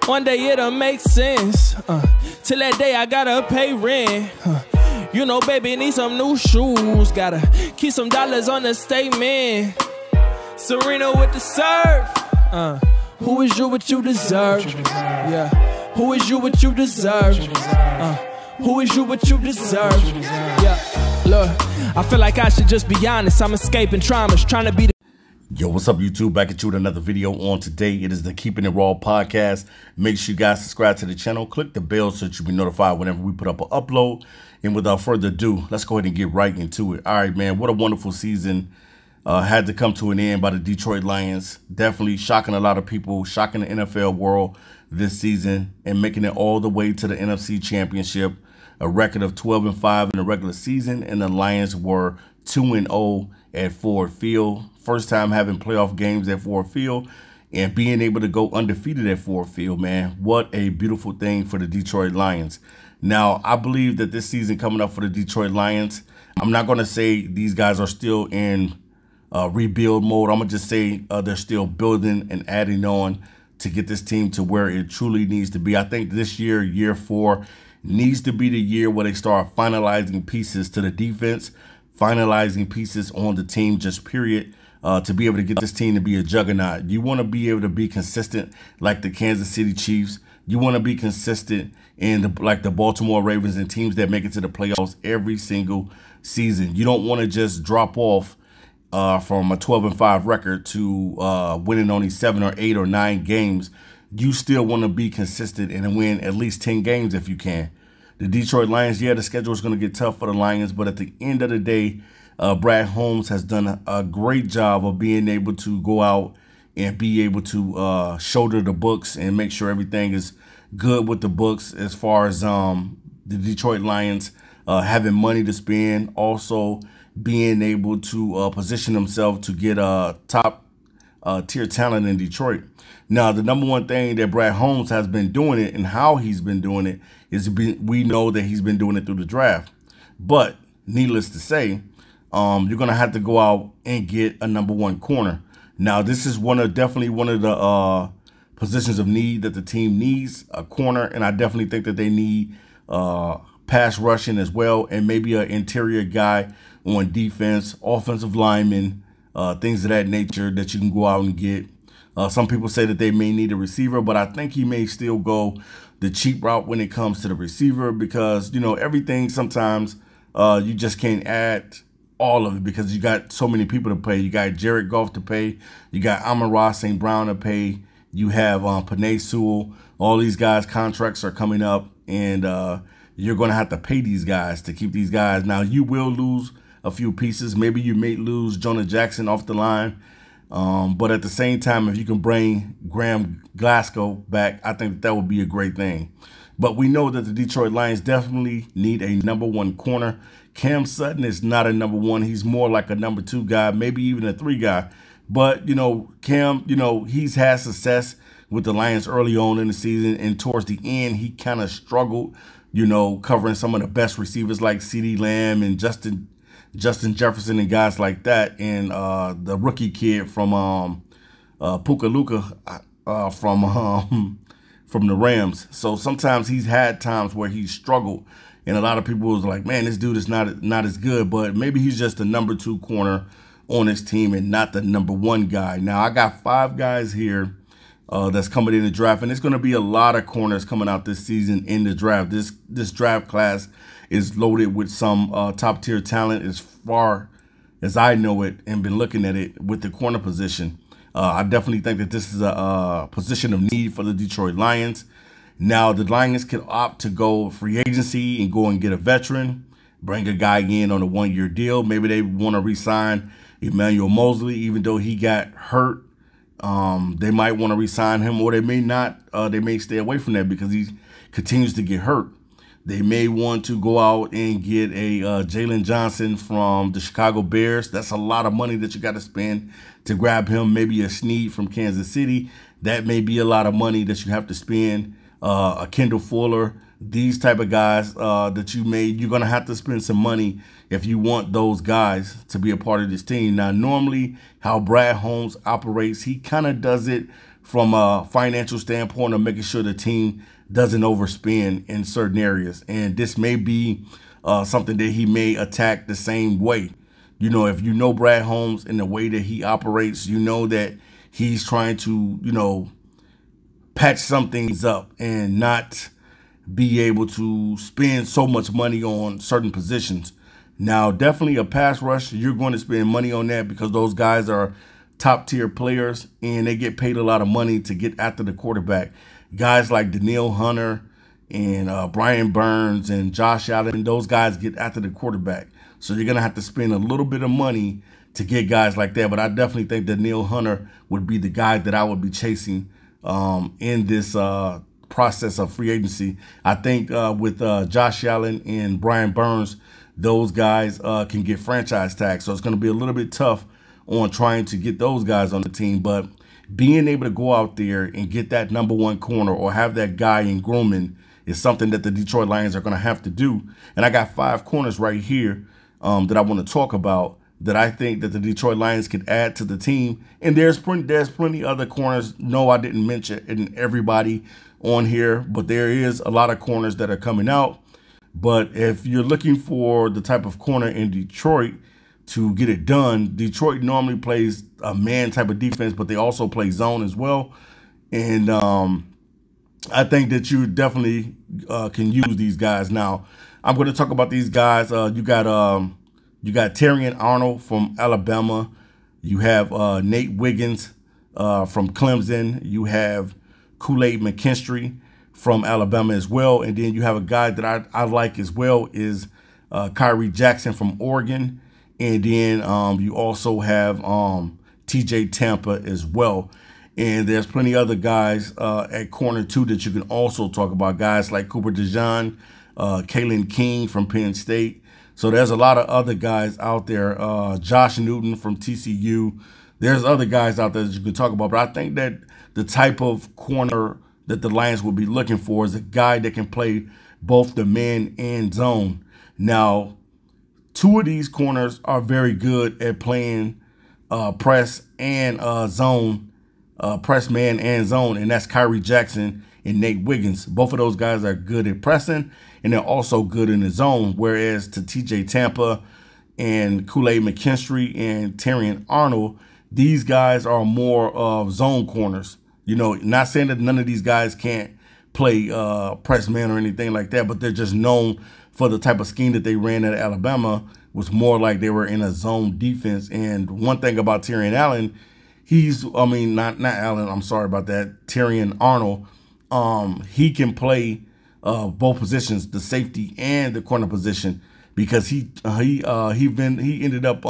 One day it'll make sense. Till that day I gotta pay rent. You know, baby, need some new shoes. Gotta keep some dollars on the statement. Serena with the serve. Who is you what you deserve? Yeah. Who is you what you deserve? Who is you what you deserve? Yeah. Look, I feel like I should just be honest. I'm escaping traumas, trying to be the Yo, what's up, YouTube? Back at you with another video on today. It is the Keeping It Raw podcast. Make sure you guys subscribe to the channel. Click the bell so that you'll be notified whenever we put up an upload. And without further ado, let's go ahead and get right into it. All right, man, what a wonderful season had to come to an end by the Detroit Lions. Definitely shocking a lot of people, shocking the NFL world this season and making it all the way to the NFC Championship. A record of 12-5 in the regular season, and the Lions were 2-0 at Ford Field. First time having playoff games at Ford Field and being able to go undefeated at Ford Field, man. What a beautiful thing for the Detroit Lions. Now, I believe that this season coming up for the Detroit Lions, I'm not going to say these guys are still in rebuild mode. I'm going to just say they're still building and adding on to get this team to where it truly needs to be. I think this year, year 4, needs to be the year where they start finalizing pieces to the defense, finalizing pieces on the team, just period. To be able to get this team to be a juggernaut. You want to be able to be consistent like the Kansas City Chiefs. You want to be consistent in like the Baltimore Ravens and teams that make it to the playoffs every single season. You don't want to just drop off from a 12-5 record to winning only 7 or 8 or 9 games. You still want to be consistent and win at least 10 games if you can. The Detroit Lions, yeah, the schedule is going to get tough for the Lions, but at the end of the day, Brad Holmes has done a great job of being able to go out and be able to shoulder the books and make sure everything is good with the books as far as the Detroit Lions having money to spend, also being able to position themselves to get top tier talent in Detroit. Now, the number one thing that Brad Holmes has been doing it and how he's been doing it is we know that he's been doing it through the draft. But needless to say, you're going to have to go out and get a number 1 corner. Now, this is definitely one of the positions of need that the team needs, a corner. And I definitely think that they need pass rushing as well, and maybe an interior guy on defense, offensive lineman, things of that nature that you can go out and get. Some people say that they may need a receiver, but I think he may still go the cheap route when it comes to the receiver because, you know, everything sometimes you just can't add all of it because you got so many people to pay. You got Jared Goff to pay. You got Amon-Ra St. Brown to pay. You have Penei Sewell. All these guys' contracts are coming up, and you're going to have to pay these guys to keep these guys. Now, you will lose a few pieces. Maybe you may lose Jonah Jackson off the line. But at the same time, if you can bring Graham Glasgow back, I think that would be a great thing. But we know that the Detroit Lions definitely need a number 1 corner. Cam Sutton is not a number 1. He's more like a number 2 guy, maybe even a 3 guy. But, you know, Cam, you know, he's had success with the Lions early on in the season. And towards the end, he kind of struggled, you know, covering some of the best receivers like CeeDee Lamb and Justin Jefferson and guys like that. And the rookie kid from Puka Luka from the Rams. So sometimes he's had times where he's struggled. And a lot of people was like, man, this dude is not as good. But maybe he's just the number 2 corner on his team and not the number 1 guy. Now, I got 5 guys here that's coming in the draft. And it's going to be a lot of corners coming out this season in the draft. This draft class is loaded with some top-tier talent as far as I know it and been looking at it with the corner position. I definitely think that this is a position of need for the Detroit Lions. Now, the Lions can opt to go free agency and go and get a veteran, bring a guy in on a 1-year deal. Maybe they want to re-sign Emmanuel Mosley, even though he got hurt. They might want to re-sign him, or they may not. They may stay away from that because he continues to get hurt. They may want to go out and get a Jalen Johnson from the Chicago Bears. That's a lot of money that you got to spend to grab him. Maybe a Snead from Kansas City. That may be a lot of money that you have to spend. A Kendall Fuller, these type of guys that you're going to have to spend some money if you want those guys to be a part of this team. Now, normally how Brad Holmes operates, he kind of does it from a financial standpoint of making sure the team doesn't overspend in certain areas. And this may be something that he may attack the same way. You know, if you know Brad Holmes and the way that he operates, you know that he's trying to, you know, patch some things up and not be able to spend so much money on certain positions. Now, definitely a pass rush, you're going to spend money on that because those guys are top tier players and they get paid a lot of money to get after the quarterback. Guys like Danielle Hunter and Brian Burns and Josh Allen, those guys get after the quarterback. So you're going to have to spend a little bit of money to get guys like that. But I definitely think that Danielle Hunter would be the guy that I would be chasing in this process of free agency. I think with Josh Allen and Brian Burns, those guys can get franchise tags. So it's going to be a little bit tough on trying to get those guys on the team. But being able to go out there and get that #1 corner or have that guy in grooming is something that the Detroit Lions are going to have to do. And I got 5 corners right here that I want to talk about that I think that the Detroit Lions could add to the team. And there's plenty other corners. No, I didn't mention everybody on here, but there is a lot of corners that are coming out. But if you're looking for the type of corner in Detroit to get it done, Detroit normally plays a man type of defense, but they also play zone as well. And I think that you definitely can use these guys. Now, I'm going to talk about these guys. You got Terrion Arnold from Alabama. You have Nate Wiggins from Clemson. You have Kool-Aid McKinstry from Alabama as well. And then you have a guy that I like as well is Kyrie Jackson from Oregon. And then you also have TJ Tampa as well. And there's plenty other guys at corner too that you can also talk about. Guys like Cooper DeJean, Kalen King from Penn State. So there's a lot of other guys out there. Josh Newton from TCU. There's other guys out there that you can talk about. But I think that the type of corner that the Lions will be looking for is a guy that can play both the man and zone. Now, 2 of these corners are very good at playing press and zone, press man and zone, and that's Kyrie Jackson and Nate Wiggins. Both of those guys are good at pressing, and they're also good in the zone, whereas to TJ Tampa and Kool-Aid McKinstry and Terrion Arnold, these guys are more of zone corners. You know, not saying that none of these guys can't play press man or anything like that, but they're just known for the type of scheme that they ran at Alabama was more like they were in a zone defense. And one thing about Terrion Allen, Terrion Arnold, he can play both positions, the safety and the corner position, because he ended up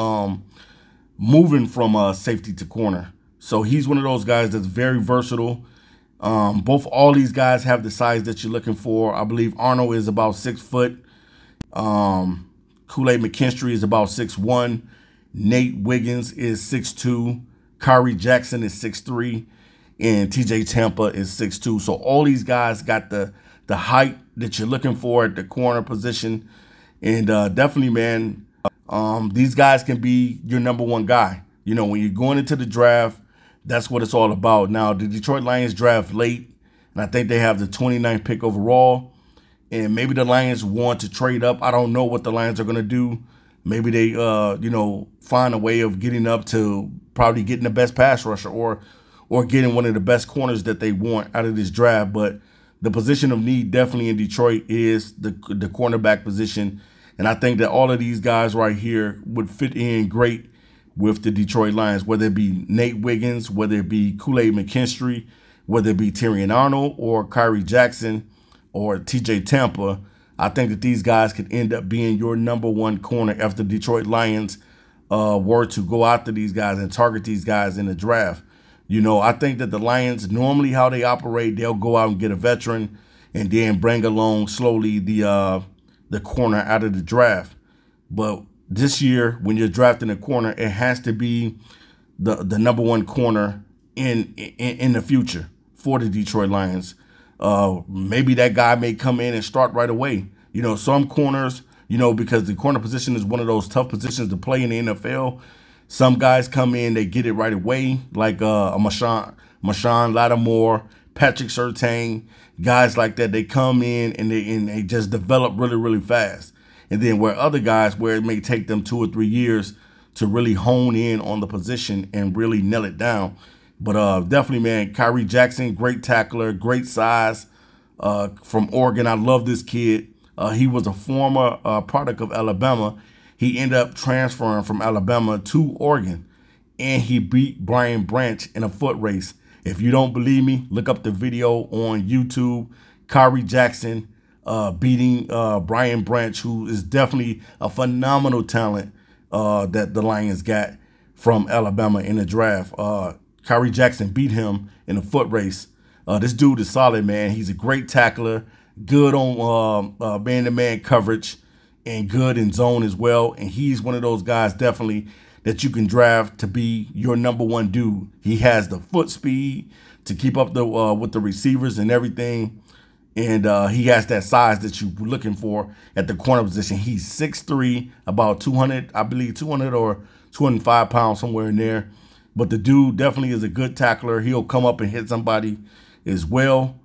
moving from safety to corner. So he's one of those guys that's very versatile. All these guys have the size that you're looking for. I believe Arnold is about 6 foot. Kool-Aid McKinstry is about 6'1". Nate Wiggins is 6'2". Kyrie Jackson is 6'3". And TJ Tampa is 6'2". So all these guys got the height that you're looking for at the corner position. And definitely, man, these guys can be your #1 guy. You know, when you're going into the draft, that's what it's all about. Now, the Detroit Lions draft late, and I think they have the 29th pick overall. And maybe the Lions want to trade up. I don't know what the Lions are going to do. Maybe they, find a way of getting up to probably getting the best pass rusher or getting one of the best corners that they want out of this draft. But the position of need definitely in Detroit is the cornerback position. And I think that all of these guys right here would fit in great with the Detroit Lions, whether it be Nate Wiggins, whether it be Kool-Aid McKinstry, whether it be Terrion Arnold or Kyrie Jackson or TJ Tampa. I think that these guys could end up being your #1 corner if the Detroit Lions were to go after these guys and target these guys in the draft. You know, I think that the Lions, normally how they operate, they'll go out and get a veteran and then bring along slowly the corner out of the draft. But this year, when you're drafting a corner, it has to be the #1 corner in the future for the Detroit Lions. Maybe that guy may come in and start right away. You know, some corners, because the corner position is one of those tough positions to play in the NFL. Some guys come in, they get it right away, like a Marshawn Lattimore, Patrick Surtain, guys like that. They come in and they just develop really, really fast. And then where other guys, where it may take them 2 or 3 years to really hone in on the position and really nail it down. But definitely, man, Kyrie Jackson, great tackler, great size, from Oregon. I love this kid. He was a former product of Alabama. He ended up transferring from Alabama to Oregon, and he beat Brian Branch in a foot race. If you don't believe me, look up the video on YouTube. Kyrie Jackson beating Brian Branch, who is definitely a phenomenal talent that the Lions got from Alabama in the draft. Kyrie Jackson beat him in a foot race. This dude is solid, man. He's a great tackler, good on man-to-man coverage, and good in zone as well. And he's one of those guys definitely that you can draft to be your #1 dude. He has the foot speed to keep up the with the receivers and everything. And he has that size that you're looking for at the corner position. He's 6'3", about 200, I believe 200 or 205 pounds, somewhere in there. But the dude definitely is a good tackler. He'll come up and hit somebody as well.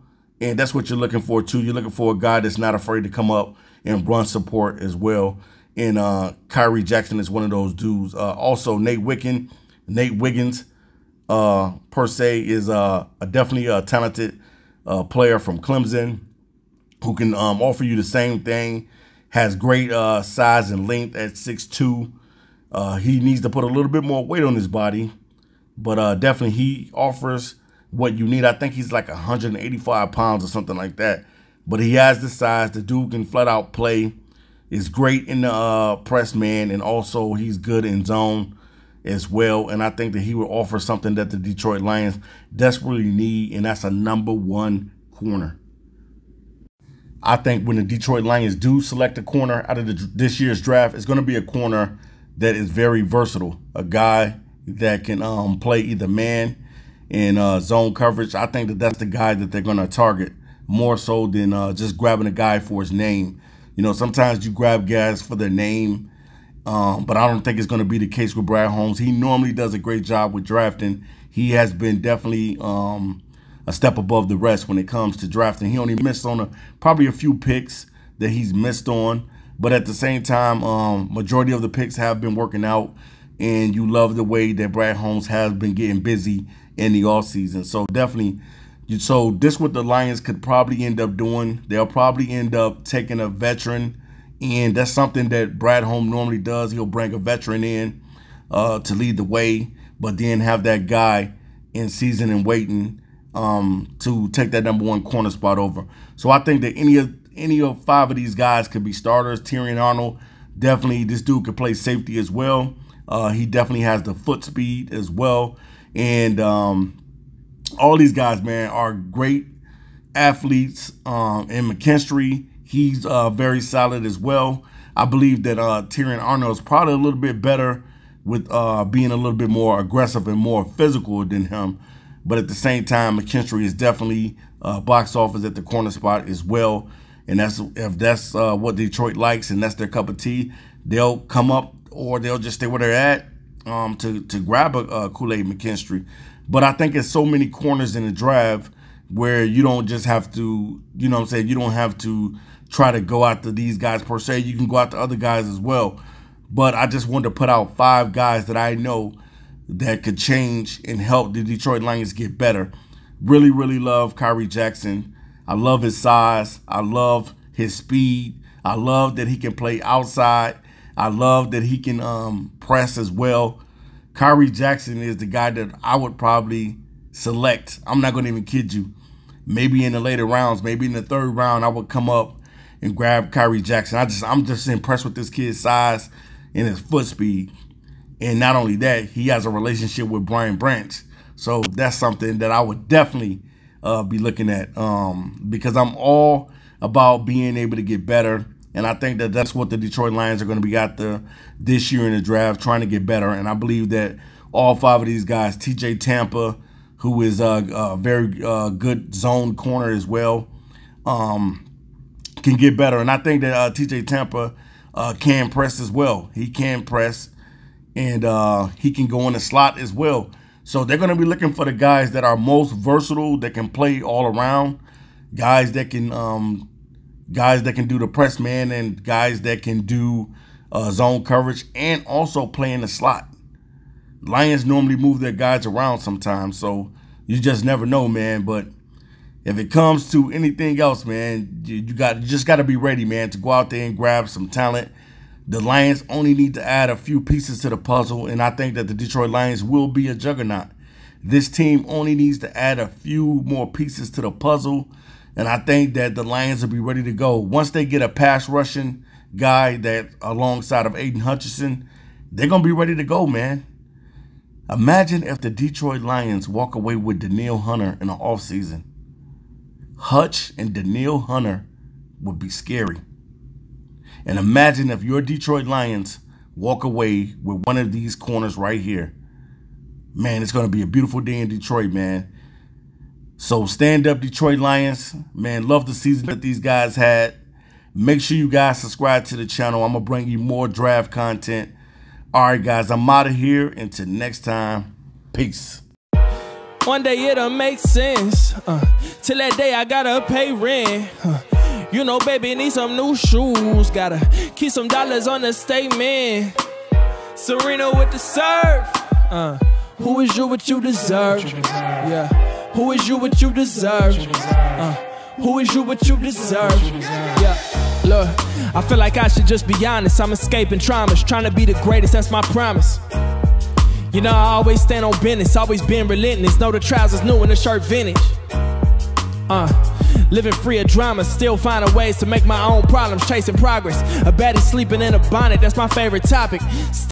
And that's what you're looking for, too. You're looking for a guy that's not afraid to come up and run support as well. And Kyrie Jackson is one of those dudes. Also, Nate Wiggins, per se, is definitely a talented player from Clemson who can offer you the same thing. Has great size and length at 6'2". He needs to put a little bit more weight on his body, but definitely he offers what you need. I think he's like 185 pounds or something like that. But he has the size. The dude can flat out play. Is great in the press man, and also he's good in zone as well. And I think that he will offer something that the Detroit Lions desperately need, and that's a #1 corner. I think when the Detroit Lions do select a corner out of this year's draft, it's going to be a corner that is very versatile, a guy that can play either man in zone coverage. I think that that's the guy that they're going to target more so than just grabbing a guy for his name. You know, sometimes you grab guys for their name, but I don't think it's going to be the case with Brad Holmes. He normally does a great job with drafting. He has been definitely a step above the rest when it comes to drafting. He only missed on probably a few picks that he's missed on, but at the same time, majority of the picks have been working out, and you love the way that Brad Holmes has been getting busy in the offseason. So definitely. So this what the Lions could probably end up doing. They'll probably end up taking a veteran, and that's something that Brad Holmes normally does. He'll bring a veteran in to lead the way, but then have that guy in season and waiting to take that #1 corner spot over. So I think that any of 5 of these guys could be starters. Terrion Arnold, definitely this dude could play safety as well. He definitely has the foot speed as well, and all these guys, man, are great athletes. And McKinstry, he's very solid as well. I believe that Terrion Arnold is probably a little bit better with being a little bit more aggressive and more physical than him. But at the same time, McKinstry is definitely box office at the corner spot as well. And if that's what Detroit likes and that's their cup of tea, they'll come up or they'll just stay where they're at to grab a Kool-Aid McKinstry. But I think there's so many corners in the draft where you don't just have to, you know what I'm saying, you don't have to try to go after these guys per se. You can go after other guys as well. But I just wanted to put out 5 guys that I know that could change and help the Detroit Lions get better. Really, really love Kyrie Jackson. I love his size. I love his speed. I love that he can play outside. I love that he can press as well. Kyrie Jackson is the guy that I would probably select. I'm not going to even kid you. Maybe in the later rounds, maybe in the 3rd round, I would come up and grab Kyrie Jackson. I'm just impressed with this kid's size and his foot speed. And not only that, he has a relationship with Brian Branch. So that's something that I would definitely be looking at because I'm all about being able to get better. And I think that that's what the Detroit Lions are going to be after this year in the draft, trying to get better. And I believe that all 5 of these guys, TJ Tampa, who is a very good zone corner as well, can get better. And I think that TJ Tampa can press as well. He can press, and he can go in the slot as well. So they're going to be looking for the guys that are most versatile, that can play all around, guys that can do the press man, and guys that can do zone coverage and also play in the slot. Lions normally move their guys around sometimes, so you just never know, man. But if it comes to anything else, man, you just got to be ready, man, to go out there and grab some talent. The Lions only need to add a few pieces to the puzzle, and I think that the Detroit Lions will be a juggernaut. This team only needs to add a few more pieces to the puzzle, and I think that the Lions will be ready to go. Once they get a pass rushing guy that alongside of Aiden Hutchinson, they're going to be ready to go, man. Imagine if the Detroit Lions walk away with Danielle Hunter in the offseason. Hutch and Danielle Hunter would be scary. And imagine if your Detroit Lions walk away with one of these corners right here. Man, it's going to be a beautiful day in Detroit, man. So stand up, Detroit Lions. Man, love the season that these guys had. Make sure you guys subscribe to the channel. I'm going to bring you more draft content. All right, guys, I'm out of here. Until next time, peace. One day it'll make sense. Till that day I gotta pay rent. You know, baby, need some new shoes. Gotta keep some dollars on the statement. Serena with the serve. Who is you what you deserve? Yeah. Who is you what you deserve? Who is you what you deserve? Yeah. Look, I feel like I should just be honest. I'm escaping traumas, trying to be the greatest, that's my promise. You know, I always stand on business, always been relentless. Know the trousers new and the shirt vintage. Living free of drama, still finding ways to make my own problems, chasing progress. A baddie sleeping in a bonnet, that's my favorite topic.